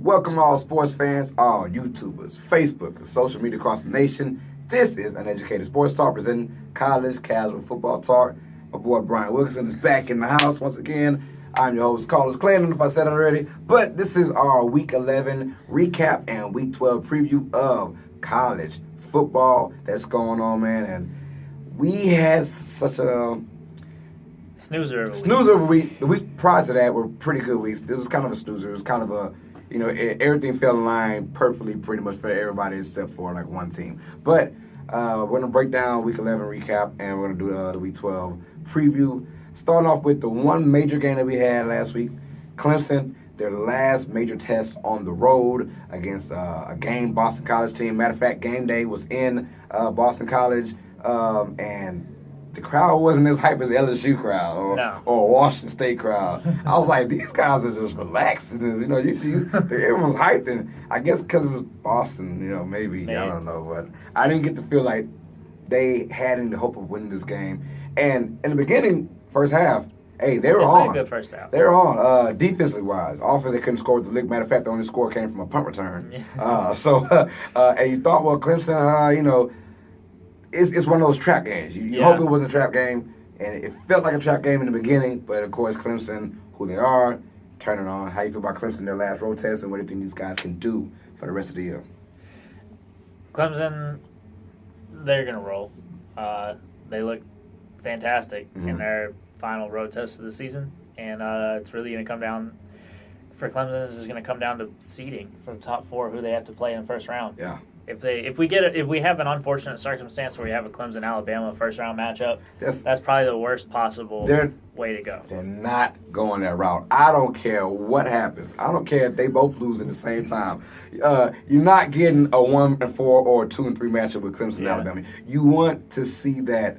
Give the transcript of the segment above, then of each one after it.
Welcome all sports fans, all YouTubers, Facebook, social media across the nation. This is Uneducated Sports Talk presenting college casual football talk. My boy Brian Wilkinson is back in the house once again. I'm your host, Clayton. I don't know if I said it already, but this is our Week 11 recap and Week 12 preview of college football that's going on, man. And we had such a snoozer of a week. The week prior to that were pretty good weeks. It was kind of a snoozer. It was kind of a, everything fell in line perfectly pretty much for everybody except for like one team. But we're going to break down Week 11 recap and we're going to do the Week 12 preview. Starting off with the one major game that we had last week, Clemson, their last major test on the road against a game Boston College team. Matter of fact, game day was in Boston College, and the crowd wasn't as hype as the LSU crowd or Washington State crowd. I was like, these guys are just relaxing. Everyone's hyped, and I guess because it's Boston, maybe, I don't know. But I didn't get to feel like they had any hope of winning this game. And in the beginning, first half, hey, they were on. Good first half. They were on. Defensively wise, offense they couldn't score with the lick. Matter of fact, the only score came from a punt return. Yeah. And you thought, well, Clemson, it's one of those trap games. You hope it wasn't a trap game, and it felt like a trap game in the beginning. But of course, Clemson, who they are, turning on. How you feel about Clemson, their last road test, and what do you think these guys can do for the rest of the year? Clemson, they're gonna roll. They look fantastic in their final road test of the season, and it's really going to come down for Clemson. It's just going to come down to seeding for the top four, who they have to play in the first round. Yeah. If we have an unfortunate circumstance where we have a Clemson Alabama first round matchup, that's probably the worst possible way to go. They're not going that route. I don't care what happens. I don't care if they both lose at the same time. You're not getting a 1-4 or 2-3 matchup with Clemson and Alabama. You want to see that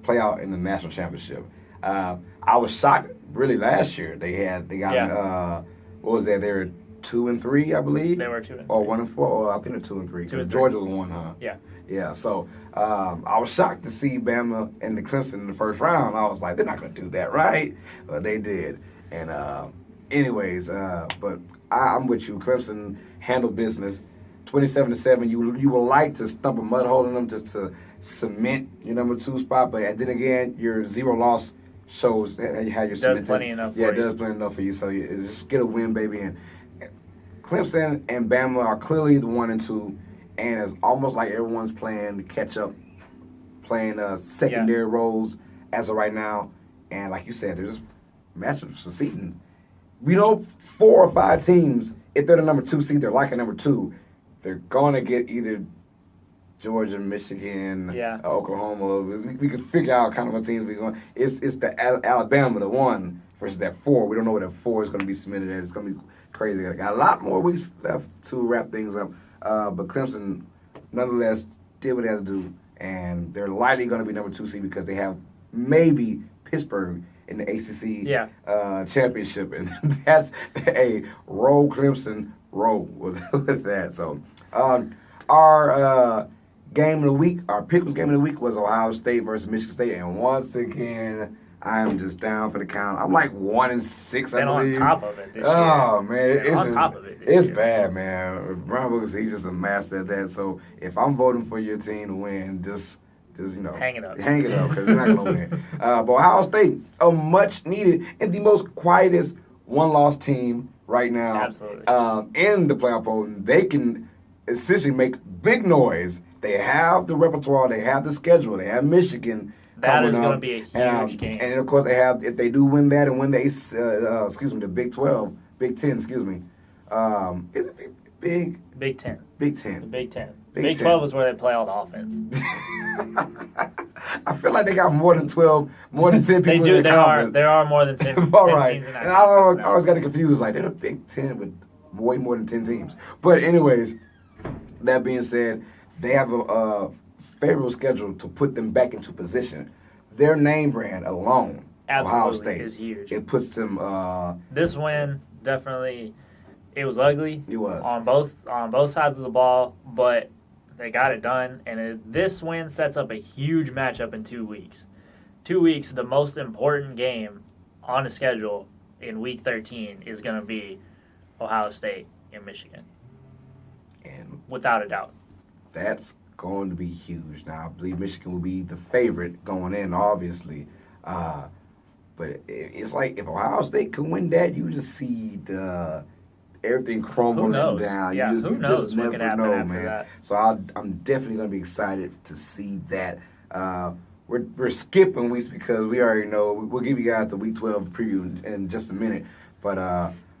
play out in the national championship. I was shocked. Really, last year they got what was that? They were 2-3, I believe. They were 2-3. Or 1-4. Or I think they're 2-3 because Georgia was 1, huh? Yeah. Yeah. So I was shocked to see Bama and the Clemson in the first round. I was like, they're not going to do that, right? But they did. And but I'm with you. Clemson handled business. 27-7. You would like to stump a mud hole in them just to cement your number 2 spot, but then again, your 0 loss shows how you're cemented. Does plenty enough. Yeah, it does plenty enough for you. So you just get a win, baby. And Clemson and Bama are clearly the 1 and 2, and it's almost like everyone's playing catch up, playing secondary roles as of right now. And like you said, there's matchups for seeding. We know 4 or 5 teams, if they're the number 2 seed, they're like a number 2. They're going to get either Georgia, Michigan, Oklahoma. We could figure out kind of what teams we're going. It's the Alabama, the 1 versus that 4. We don't know what that 4 is going to be cemented at. It's going to be crazy. Got a lot more weeks left to wrap things up. But Clemson, nonetheless, did what they had to do, and they're likely going to be number 2 seed because they have maybe Pittsburgh in the ACC championship, and that's a roll Clemson roll with that. So our game of the week, our pick game of the week was Ohio State versus Michigan State, and once again, I am just down for the count. I'm like 1-6, I believe. On top of it this year. Oh man, it's year. bad, man. Brian Wilkinson, he's just a master at that. So if I'm voting for your team to win, just hang it up, because they're not gonna win. But Ohio State, a much needed and the most quietest 1-loss team right now. Absolutely. In the playoff poll, they can essentially make big noise. They have the repertoire. They have the schedule. They have Michigan. That is going to be a huge game. And of course, they have, if they do win that and win the the Big 12, Big 10, is it Big? Big 10. Big 10. The Big 10. Big 12 is where they play all the offense. I feel like they got more than 12, more than 10 people. They do. In the there are more than 10, all 10 right. teams in that And I conference always got confused. Like, they're the Big 10 with way more than 10 teams. But anyways, that being said, they have a favorable schedule to put them back into position. Their name brand alone, Ohio State, is huge. It puts them. This win definitely, it was ugly. It was on both sides of the ball, but they got it done. And this win sets up a huge matchup in 2 weeks. 2 weeks, the most important game on the schedule in Week 13 is going to be Ohio State in Michigan, And without a doubt. that's going to be huge. Now, I believe Michigan will be the favorite going in, obviously. But it's like if Ohio State can win that, you just see everything crumbling down. Yeah, You just, who you knows just what never could happen know, after man. that. So I'm definitely going to be excited to see that. We're skipping weeks because we already know. We'll give you guys the Week 12 preview in just a minute. But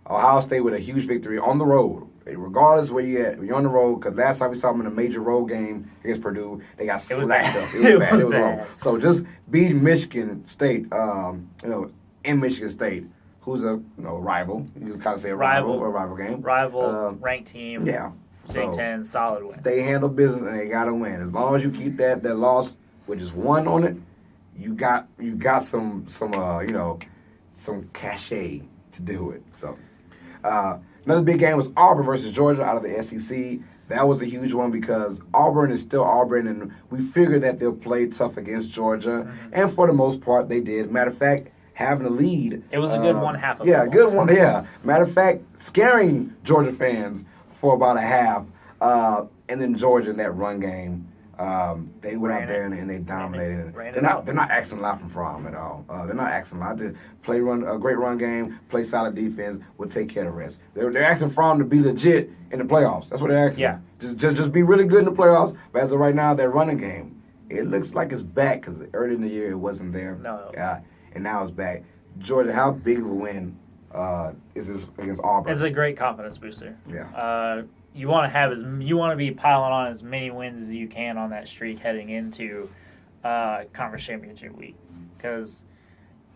Ohio State with a huge victory on the road. Regardless where you at, when you're on the road, because last time we saw them in a major road game against Purdue, they got slapped up. It was bad. It was wrong. So just beating Michigan State, in Michigan State, who's a rival. You can kind of say a rival game. Ranked team. Yeah. Big Ten, solid win. They handle business and they got to win. As long as you keep that loss with just one on it, you got some cachet to do it. So. Another big game was Auburn versus Georgia out of the SEC. That was a huge one because Auburn is still Auburn, and we figured that they'll play tough against Georgia. And for the most part, they did. Matter of fact, having a lead. It was a good one half of it. Good one, yeah. Matter of fact, scaring Georgia fans for about a half. And then Georgia in that run game. They went out there and they dominated. They're not asking a lot from at all. They're not asking a lot. They play a great run game, play solid defense, will take care of the rest. They're asking Fromm to be legit in the playoffs. That's what they're asking. Yeah. Just be really good in the playoffs. But as of right now, their running game, it looks like it's back because early in the year it wasn't there. No. And now it's back. Georgia, how big of a win is this against Auburn? It's a great confidence booster. Yeah. You want to be piling on as many wins as you can on that streak heading into conference championship week, because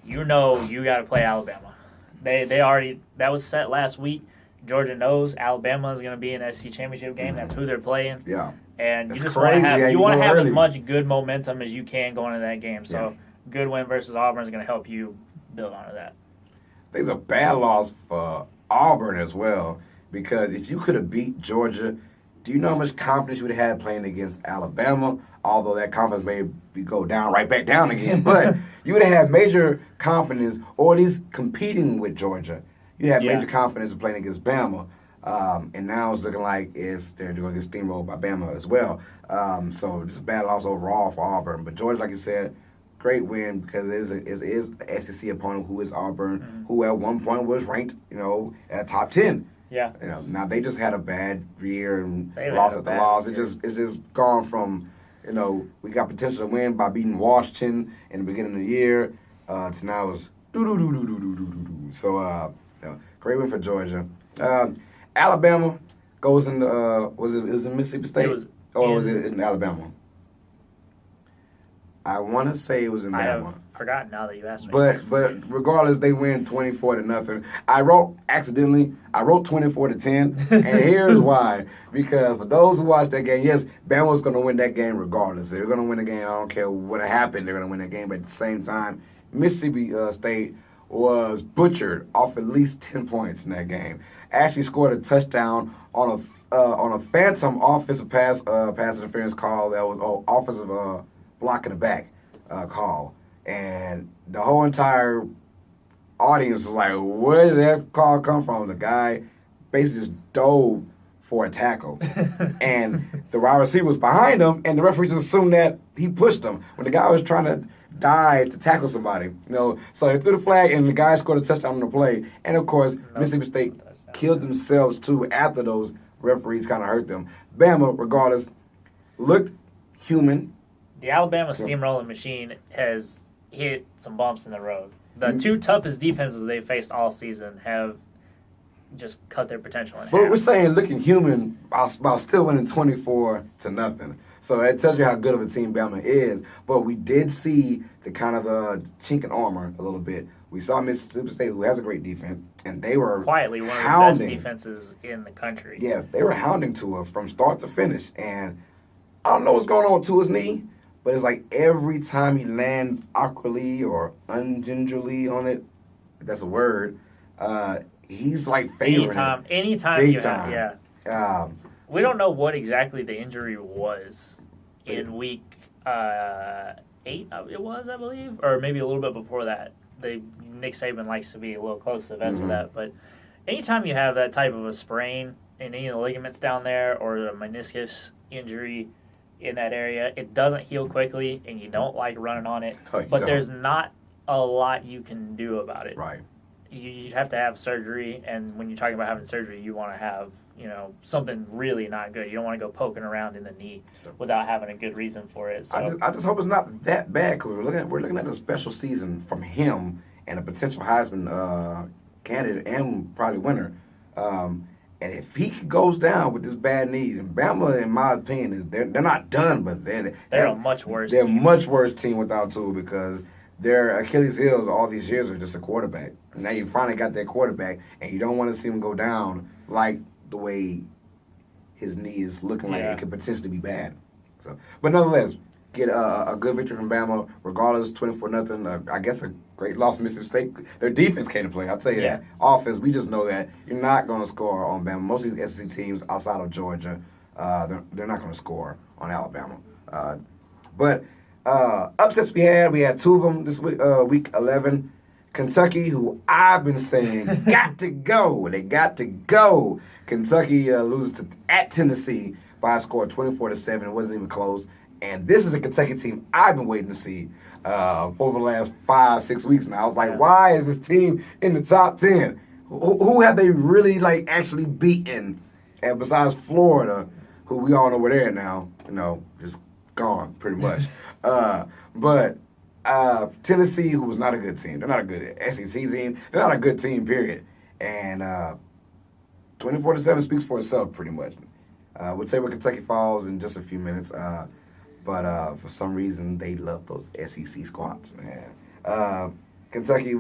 you got to play Alabama. They already, that was set last week. Georgia knows Alabama is going to be in the SEC championship game. That's who they're playing. Yeah. And That's you just want to have early. as much good momentum as you can going into that game. So good win versus Auburn is going to help you build onto that. There's a bad loss for Auburn as well. Because if you could have beat Georgia, do you know how much confidence you would have had playing against Alabama? Although that confidence may go down right back down again. But you would have had major confidence, or at least competing with Georgia. You have major confidence in playing against Bama. And now it's looking like they're going to get steamrolled by Bama as well. So just a bad loss overall for Auburn. But Georgia, like you said, great win because it is an SEC opponent who is Auburn, who at one point was ranked, at top 10. Yeah. Now they just had a bad year and lost at the loss. It's just gone from, we got potential to win by beating Washington in the beginning of the year to now it's do. So great win for Georgia. Alabama goes in was it in Mississippi State? Was it in Alabama? I want to say it was in Bama. I have forgotten now that you asked me. But regardless, they win 24-0. I wrote 24-10, and here's why. Because for those who watched that game, yes, Bama was going to win that game regardless. They're going to win the game. I don't care what happened. They're going to win that game. But at the same time, Mississippi State was butchered off at least 10 points in that game. Actually scored a touchdown on a phantom offensive pass interference call that was offensive block in the back call. And the whole entire audience was like, where did that call come from? The guy basically just dove for a tackle. And the wide receiver was behind him, and the referee just assumed that he pushed him when the guy was trying to dive to tackle somebody. So they threw the flag, and the guy scored a touchdown on the play. And, of course, Mississippi State killed themselves, too, after those referees kind of hurt them. Bama, regardless, looked human. The Alabama steamrolling machine has hit some bumps in the road. The two toughest defenses they faced all season have just cut their potential in half. But we're saying looking human while still winning 24-0. So that tells you how good of a team Bama is. But we did see the kind of chink in armor a little bit. We saw Mississippi State, who has a great defense, and they were quietly one of the best defenses in the country. Yes, they were hounding Tua from start to finish. And I don't know what's going on with Tua's knee, but it's like every time he lands awkwardly or ungingerly on it, if that's a word, he's like favoring anytime big you time. have, we don't know what exactly the injury was in week 8, it was, I believe, or maybe a little bit before that. Nick Saban likes to be a little close to the vest with that, but anytime you have that type of a sprain, in any of the ligaments down there or the meniscus injury in that area, it doesn't heal quickly, and you don't like running on it. But there's not a lot you can do about it. Right. You'd have to have surgery, and when you're talking about having surgery, you want to have something really not good. You don't want to go poking around in the knee without having a good reason for it. So I just hope it's not that bad, because we're looking at a special season from him and a potential Heisman candidate and probably winner. And if he goes down with this bad knee, and Bama, in my opinion, they're not done, but they're a much worse. They're team. a much worse team without Tua, because their Achilles heels all these years are just a quarterback. Now you finally got that quarterback, and you don't want to see him go down like the way his knee is looking like it could potentially be bad. So, but nonetheless, get a good victory from Bama, regardless, 24-0. I guess a great loss to Mississippi State. Their defense came to play, I'll tell you that. Offense, we just know that you're not going to score on Bama. Most of these SEC teams outside of Georgia, they're not going to score on Alabama. But upsets we had two of them this week, week 11. Kentucky, who I've been saying got to go. They got to go. Kentucky loses at Tennessee by a score of 24-7. It wasn't even close. And this is a Kentucky team I've been waiting to see over the last 5-6 weeks now. I was like, why is this team in the top 10? Who have they really actually beaten? And besides Florida, who we all know where they're at now, just gone pretty much. But Tennessee, who was not a good team. They're not a good SEC team. They're not a good team, period. And 24-7 speaks for itself, pretty much. We'll tell you where Kentucky falls in just a few minutes. But for some reason, they love those SEC squads, man. Kentucky,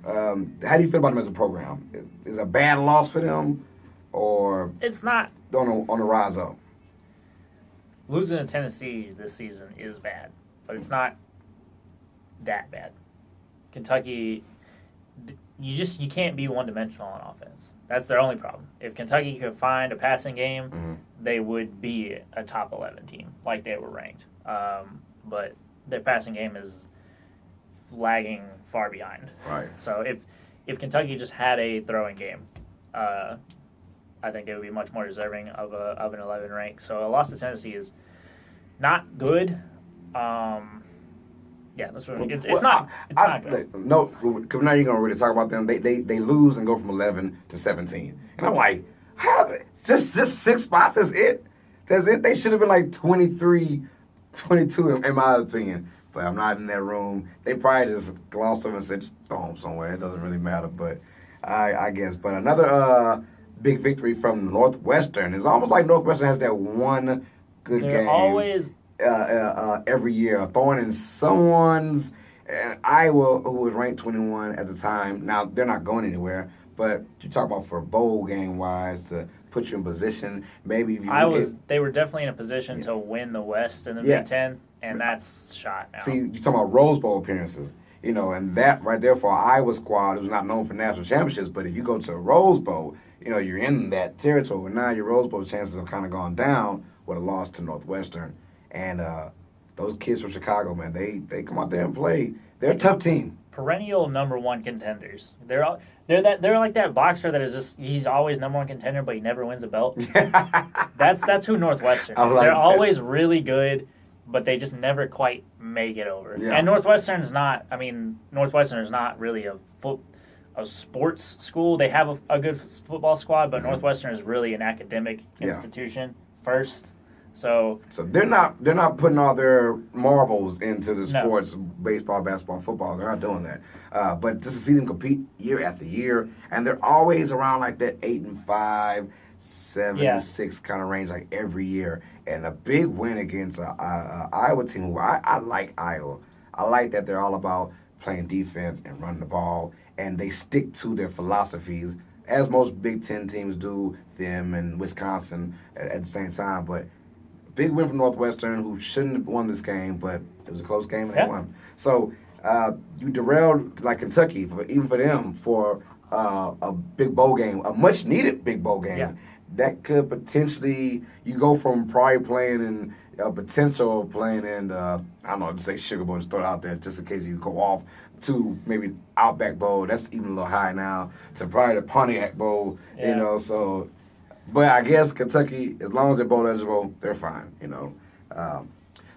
how do you feel about them as a program? Is it a bad loss for them, or it's not on the rise up? Losing to Tennessee this season is bad, but it's not that bad. Kentucky, you can't be one-dimensional on offense. That's their only problem. If Kentucky could find a passing game, they would be a top 11 team, like they were ranked. But their passing game is lagging far behind. Right. So if Kentucky just had a throwing game, I think they would be much more deserving of an 11 rank. So a loss to Tennessee is not good. Yeah, that's what it's not good. No, because now you're gonna really talk about them. They lose and go from 11 to 17, and I'm like, how? Just 6 spots? That's it. That's it. They should have been like 23, 22 in my opinion. But I'm not in that room. They probably just glossed over and said, just throw them somewhere. It doesn't really matter. But I guess. But another big victory from Northwestern. It's almost like Northwestern has that one good game. They're always every year, throwing in someone's Iowa, who was ranked 21 at the time. Now they're not going anywhere, but you talk about for bowl game wise to put you in position. Maybe if you they were definitely in a position to win the West in the Big Ten, and that's shot now. See, you talking about Rose Bowl appearances, and that right there for Iowa squad who's not known for national championships. But if you go to a Rose Bowl, you're in that territory. Now your Rose Bowl chances have kind of gone down with a loss to Northwestern. And those kids from Chicago, man, they come out there and play. They're a tough team. Perennial number one contenders. They're like that boxer that is just he's always number one contender, but he never wins a belt. That's who Northwestern is. They're always really good, but they just never quite make it over. Yeah. And Northwestern is not really a sports school. They have a good football squad, but Northwestern is really an academic institution first. So they're not putting all their marbles into the sports, baseball, basketball, football. They're not doing that. But just to see them compete year after year, and they're always around like that 8-5, 7-6 kind of range, like every year. And a big win against an Iowa team. Who I like Iowa. I like that they're all about playing defense and running the ball, and they stick to their philosophies, as most Big Ten teams do. Them and Wisconsin at the same time, but. Big win from Northwestern, who shouldn't have won this game, but it was a close game and they won. So you derailed like Kentucky, even for them, for a big bowl game, a much-needed big bowl game. Yeah. That could potentially, you go from probably playing in potential playing in, I don't know, just say Sugar Bowl, just throw it out there just in case you go off, to maybe Outback Bowl. That's even a little high now, to probably the Pontiac Bowl, so But I guess Kentucky, as long as they're bowl eligible, they're fine.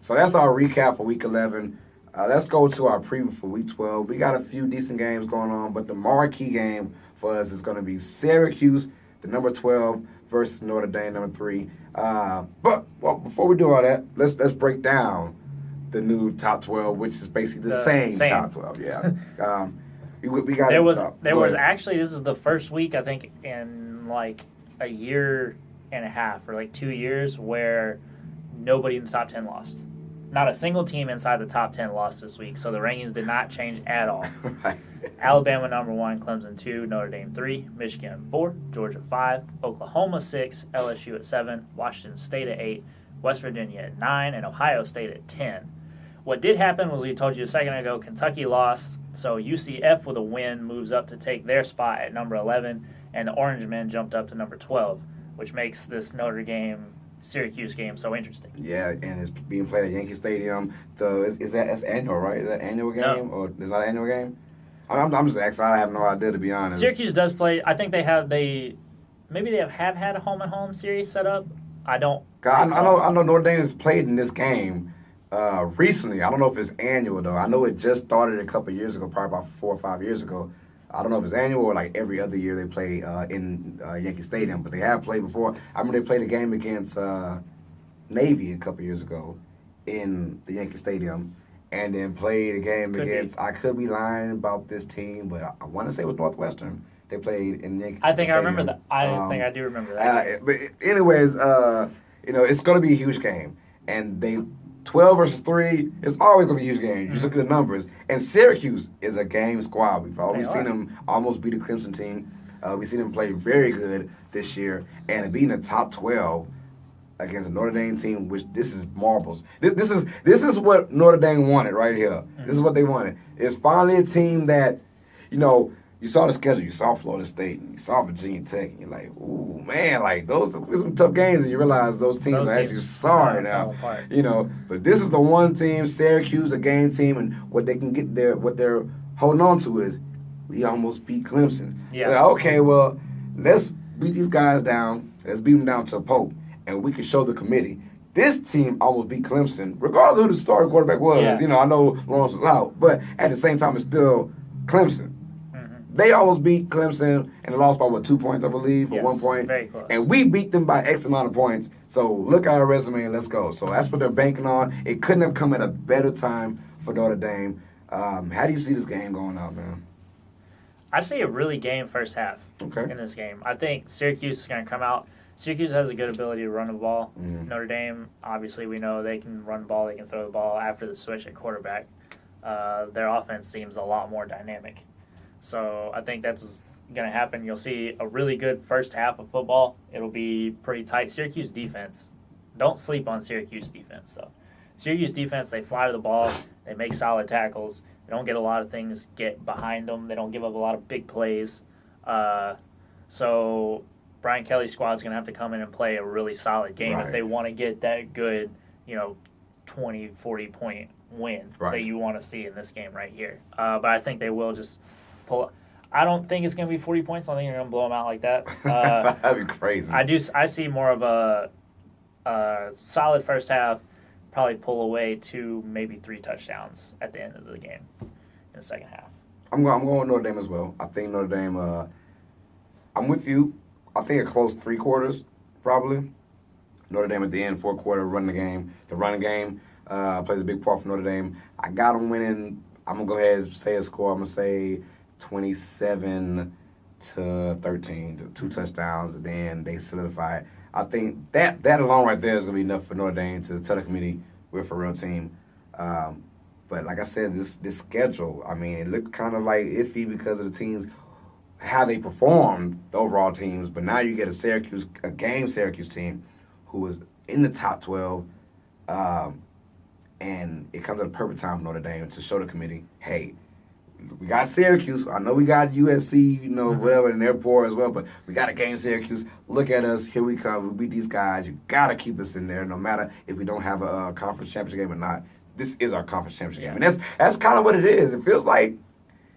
So that's our recap for Week 11. Let's go to our preview for Week 12. We got a few decent games going on, but the marquee game for us is going to be Syracuse, the number 12, versus Notre Dame, number 3. But before we do all that, let's break down the new top 12, which is basically the same top 12. Yeah. We got. There was actually, this is the first week I think in like a year and a half or like 2 years where nobody in the top 10 lost. Not a single team inside the top 10 lost this week, so the rankings did not change at all. Right. Alabama number 1, Clemson 2, Notre Dame 3, Michigan 4, Georgia 5, Oklahoma 6, LSU at 7, Washington State at 8, West Virginia at 9, and Ohio State at 10. What did happen was, we told you a second ago, Kentucky lost, so UCF with a win moves up to take their spot at number 11, and the Orange Men jumped up to number 12, which makes this Notre Dame Syracuse game so interesting. Yeah, and it's being played at Yankee Stadium. That's annual, right? Is that annual game, No. or is that an annual game? I'm just excited. I have no idea, to be honest. Syracuse does play. I think maybe they have had a home and home series set up. I don't. I know Notre Dame has played in this game recently. I don't know if it's annual though. I know it just started a couple of years ago, probably about 4 or 5 years ago. I don't know if it's annual or like every other year they play in Yankee Stadium, but they have played before. I remember they played a game against Navy a couple years ago in the Yankee Stadium, and then played a game against, I could be lying about this team, but I want to say it was Northwestern. They played in Yankee Stadium. I think I remember that. I think I do remember that. But anyways, it's going to be a huge game, and 12 versus 3, it's always going to be a huge game. You just look at the numbers. And Syracuse is a game squad. We've always seen them almost beat the Clemson team. We've seen them play very good this year. And beating the top 12 against a Notre Dame team, which this is marbles. This is what Notre Dame wanted right here. Mm-hmm. This is what they wanted. It's finally a team that, you saw the schedule, you saw Florida State, and you saw Virginia Tech, and you're like, ooh, man, like those are some tough games, and you realize those teams are actually sorry now. But this is the one team, Syracuse, a game team, and what they can get there, what they're holding on to is, we almost beat Clemson. Yeah. So, okay, well, let's beat these guys down, let's beat them down to a pope, and we can show the committee. This team almost beat Clemson, regardless of who the starting quarterback was. Yeah. I know Lawrence was out, but at the same time, it's still Clemson. They almost beat Clemson and they lost by 2 points, I believe, or 1 point. Very close. And we beat them by X amount of points. So look at our resume and let's go. So that's what they're banking on. It couldn't have come at a better time for Notre Dame. How do you see this game going out, man? I see a really game first half in this game. I think Syracuse is going to come out. Syracuse has a good ability to run the ball. Mm. Notre Dame, obviously, we know they can run the ball, they can throw the ball after the switch at quarterback. Their offense seems a lot more dynamic. So I think that's what's going to happen. You'll see a really good first half of football. It'll be pretty tight. Syracuse defense, don't sleep on Syracuse defense, though. Syracuse defense, they fly to the ball. They make solid tackles. They don't get a lot of things get behind them. They don't give up a lot of big plays. So Brian Kelly's squad's going to have to come in and play a really solid game if they want to get that good, 20, 40-point win that you want to see in this game right here. But I think they will just pull. I don't think it's going to be 40 points. I don't think you're going to blow them out like that. That'd be crazy. I see more of a solid first half, probably pull away 2, maybe 3 touchdowns at the end of the game in the second half. I'm going with Notre Dame as well. I think Notre Dame, I'm with you. I think a close 3 quarters, probably. Notre Dame at the end, 4th quarter, running the game. The running game plays a big part for Notre Dame. I got them winning. I'm going to go ahead and say a score. I'm going to say 27-13, 2 touchdowns, and then they solidify it. I think that alone right there is going to be enough for Notre Dame to tell the committee we're for a real team. But like I said, this schedule, I mean, it looked kind of like iffy because of the teams, how they performed, the overall teams. But now you get a Syracuse team who is in the top 12, and it comes at a perfect time for Notre Dame to show the committee, hey, we got Syracuse. I know we got USC, whatever, and they're poor as well, but we got a game Syracuse. Look at us. Here we come. We beat these guys. You got to keep us in there no matter if we don't have a conference championship game or not. This is our conference championship game. And that's kind of what it is. It feels like,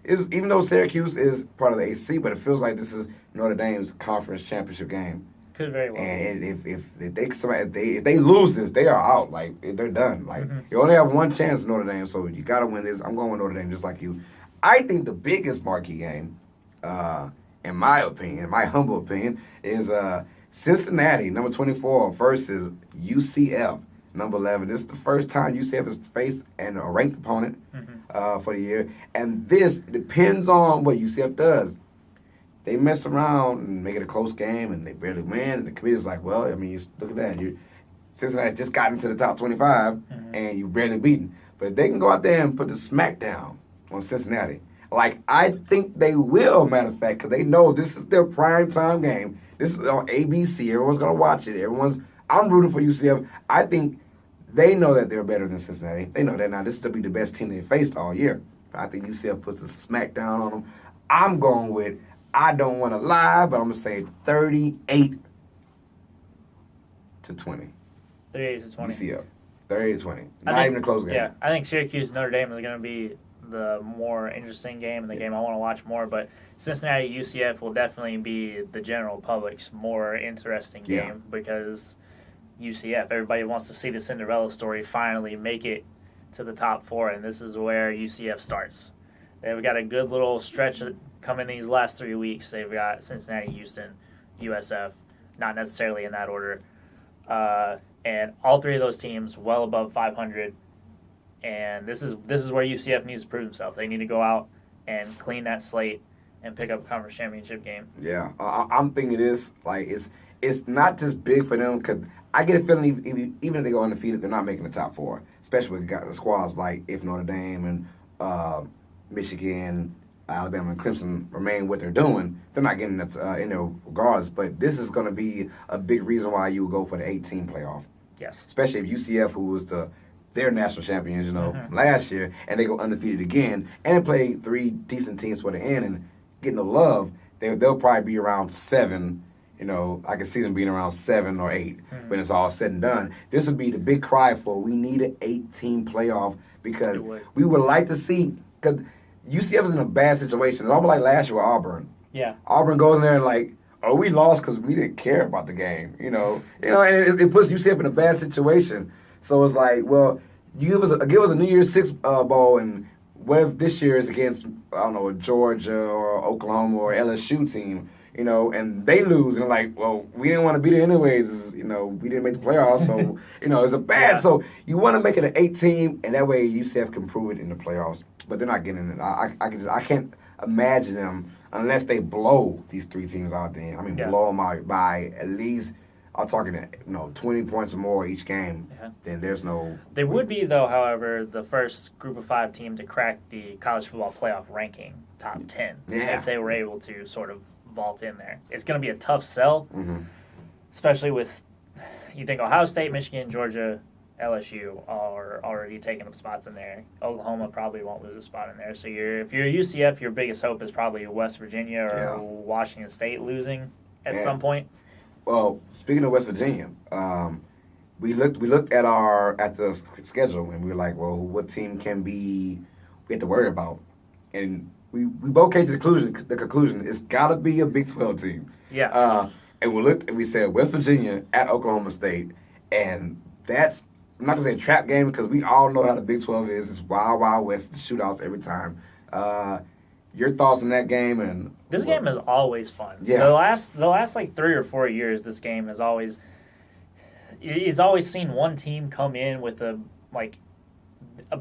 even though Syracuse is part of the ACC, but it feels like this is Notre Dame's conference championship game. Could very well. And if they lose this, they are out. Like they're done. Like you only have one chance, Notre Dame. So you got to win this. I'm going with Notre Dame just like you. I think the biggest marquee game, in my opinion, my humble opinion, is Cincinnati, number 24, versus UCF, number 11. This is the first time UCF has faced a ranked opponent for the year. And this depends on what UCF does. They mess around and make it a close game, and they barely win. And the committee's like, well, I mean, look at that. Cincinnati just got into the top 25, and you barely beaten. But if they can go out there and put the smack down on Cincinnati, like I think they will, matter of fact, because they know this is their prime time game. This is on ABC. Everyone's going to watch it. I'm rooting for UCF. I think they know that they're better than Cincinnati. They know that now. This will be the best team they faced all year. But I think UCF puts a smack down on them. I'm going with, I don't want to lie, but I'm going to say 38-20. 38-20. UCF. 38-20. Not even a close game. Yeah, I think Syracuse Notre Dame is going to be the more interesting game and the game I want to watch more, but Cincinnati UCF will definitely be the general public's more interesting game because UCF, everybody wants to see the Cinderella story finally make it to the top 4, and this is where UCF starts. They've got a good little stretch coming these last 3 weeks. They've got Cincinnati, Houston, USF, not necessarily in that order, and all 3 of those teams well above 500. And this is where UCF needs to prove themselves. They need to go out and clean that slate and pick up a conference championship game. Yeah, I'm thinking it's not just big for them because I get a feeling even if they go undefeated, they're not making the top 4. Especially with the squads like if Notre Dame and Michigan, Alabama, and Clemson remain what they're doing, they're not getting in there regardless. But this is going to be a big reason why you would go for the 8-team playoff. Yes. Especially if UCF, who was their national champions, last year, and they go undefeated again, and play 3 decent teams for the end and get no love, they'll probably be around 7. I can see them being around 7 or 8 when it's all said and done. This would be the big cry for we need an 8-team playoff because we would like to see, because UCF is in a bad situation. It's almost like last year with Auburn. Yeah. Auburn goes in there and like, oh, we lost because we didn't care about the game, and it puts UCF in a bad situation. So it's like, well, you give us a New Year's Six bowl, and what if this year is against, I don't know, Georgia or Oklahoma or LSU team, and they lose, and like, well, we didn't want to beat it anyways, we didn't make the playoffs, so, it's a bad. Yeah. So you want to make it an 8-team, and that way UCF can prove it in the playoffs, but they're not getting it. I can't imagine them unless they blow these 3 teams out there. I mean, blow them out by at least. I'm talking, 20 points or more each game. Yeah. Then there's no. They would be, though, however, the first Group of 5 team to crack the college football playoff ranking top 10 if they were able to sort of vault in there. It's going to be a tough sell, especially with, you think Ohio State, Michigan, Georgia, LSU are already taking up spots in there. Oklahoma probably won't lose a spot in there. So if you're UCF, your biggest hope is probably West Virginia or Washington State losing at some point. Well, speaking of West Virginia, we looked at the schedule and we were like, well, what team can we have to worry about? And we both came to the conclusion it's got to be a Big 12 team. Yeah. And we looked and we said West Virginia at Oklahoma State, and that's, I'm not gonna say a trap game because we all know how the Big 12 is. It's wild, wild west, shootouts every time. Your thoughts on that game? And this game is always fun. Yeah. The last like 3 or 4 years, this game is always. It's always seen one team come in with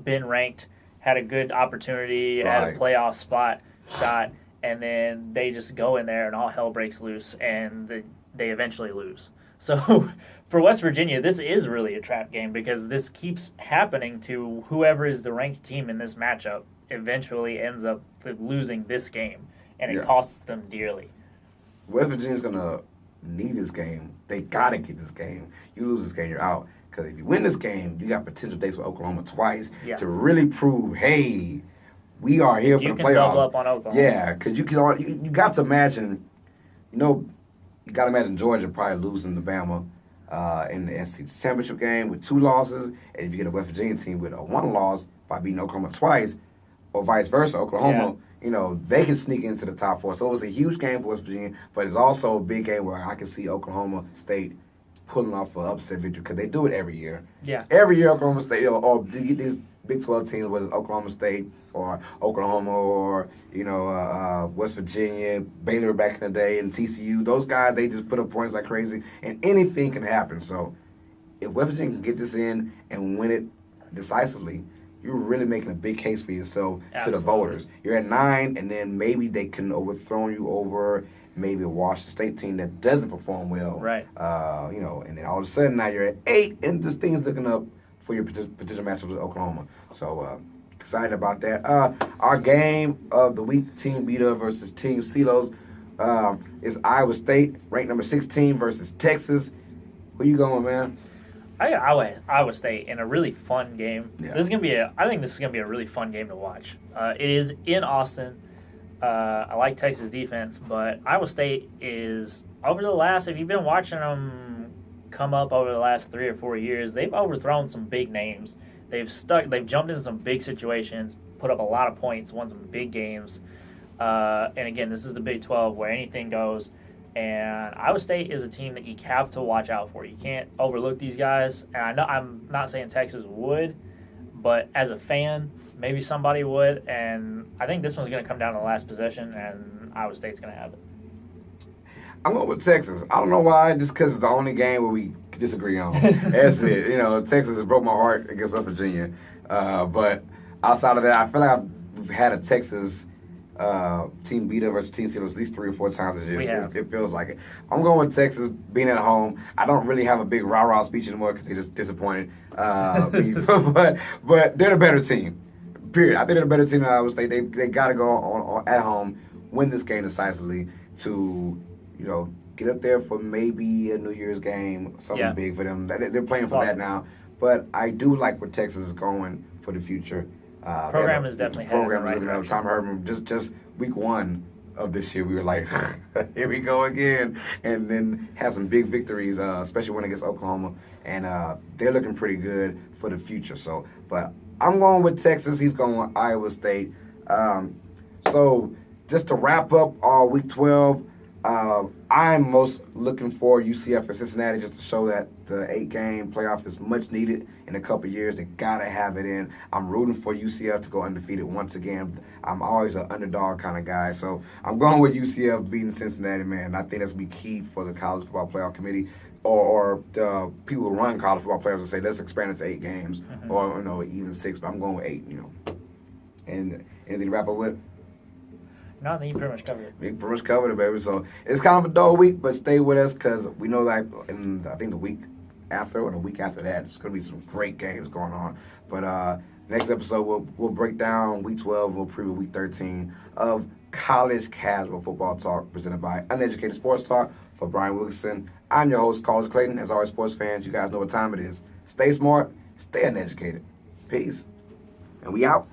been ranked, had a good opportunity, had a playoff shot, and then they just go in there and all hell breaks loose, and they eventually lose. So for West Virginia, this is really a trap game because this keeps happening to whoever is the ranked team in this matchup. Eventually ends up losing this game, and it costs them dearly. West Virginia's going to need this game. They got to get this game. You lose this game, you're out. Because if you win this game, you got potential dates with Oklahoma twice to really prove, hey, we are here for the playoffs. You can double up on Oklahoma. Yeah, because you got to imagine, Georgia probably losing to Bama in the SEC championship game with 2 losses, and if you get a West Virginia team with a 1 loss by beating Oklahoma twice, or vice versa, Oklahoma they can sneak into the top 4. So it was a huge game for West Virginia, but it's also a big game where I can see Oklahoma State pulling off an upset victory because they do it every year. Yeah. Every year Oklahoma State, or these Big 12 teams, whether it's Oklahoma State or Oklahoma or, West Virginia, Baylor back in the day, and TCU, those guys, they just put up points like crazy, and anything can happen. So if West Virginia can get this in and win it decisively, you're really making a big case for yourself to the voters. You're at 9, and then maybe they can overthrow you over maybe a Washington State team that doesn't perform well. Right. And then all of a sudden now you're at 8, and this thing's looking up for your potential matchup with Oklahoma. So excited about that. Our game of the week, Team Beta versus Team Silos, is Iowa State, ranked number 16, versus Texas. Where you going, man? I got Iowa State in a really fun game. Yeah. I think this is gonna be a really fun game to watch. It is in Austin. I like Texas defense, but Iowa State is if you've been watching them come up over the last 3 or 4 years, they've overthrown some big names. They've jumped into some big situations, put up a lot of points, won some big games. And again, this is the Big 12 where anything goes. And Iowa State is a team that you have to watch out for. You can't overlook these guys. And I know I'm not saying Texas would, but as a fan, maybe somebody would. And I think this one's going to come down to the last possession, and Iowa State's going to have it. I'm going with Texas. I don't know why, just because it's the only game where we disagree on. That's it. Texas has broke my heart against West Virginia. But outside of that, I feel like we've had a Texas Team Beta versus Team Steelers at least 3 or 4 times this year. It feels like it. I'm going with Texas being at home. I don't really have a big rah-rah speech anymore because they're just disappointed. But they're the better team. Period. I think they're the better team than Iowa State. They got to go on at home, win this game decisively to, get up there for maybe a New Year's game, something big for them. They're playing for that now. But I do like where Texas is going for the future. Program is definitely headed in the right direction. Tom Herman, just week 1 of this year, we were like, here we go again. And then have some big victories, especially when against Oklahoma. And they're looking pretty good for the future. So, but I'm going with Texas. He's going with Iowa State. So just to wrap up our week 12, I'm most looking for UCF and Cincinnati just to show that the 8-game playoff is much needed in a couple years. They got to have it in. I'm rooting for UCF to go undefeated once again. I'm always an underdog kind of guy. So I'm going with UCF beating Cincinnati, man. I think that's going to be key for the College Football Playoff Committee or the people who run college football playoffs and say, let's expand it to 8 games or, even 6. But I'm going with 8, And anything to wrap up with? No, I think you pretty much covered it. We pretty much covered it, baby. So it's kind of a dull week, but stay with us because we know that I think the week after or the week after that, it's going to be some great games going on. But next episode, we'll break down week 12. We'll preview week 13 of College Casual Football Talk presented by Uneducated Sports Talk. For Brian Wilkinson, I'm your host, Carlos Clayton. As always, sports fans, you guys know what time it is. Stay smart, stay uneducated. Peace. And we out.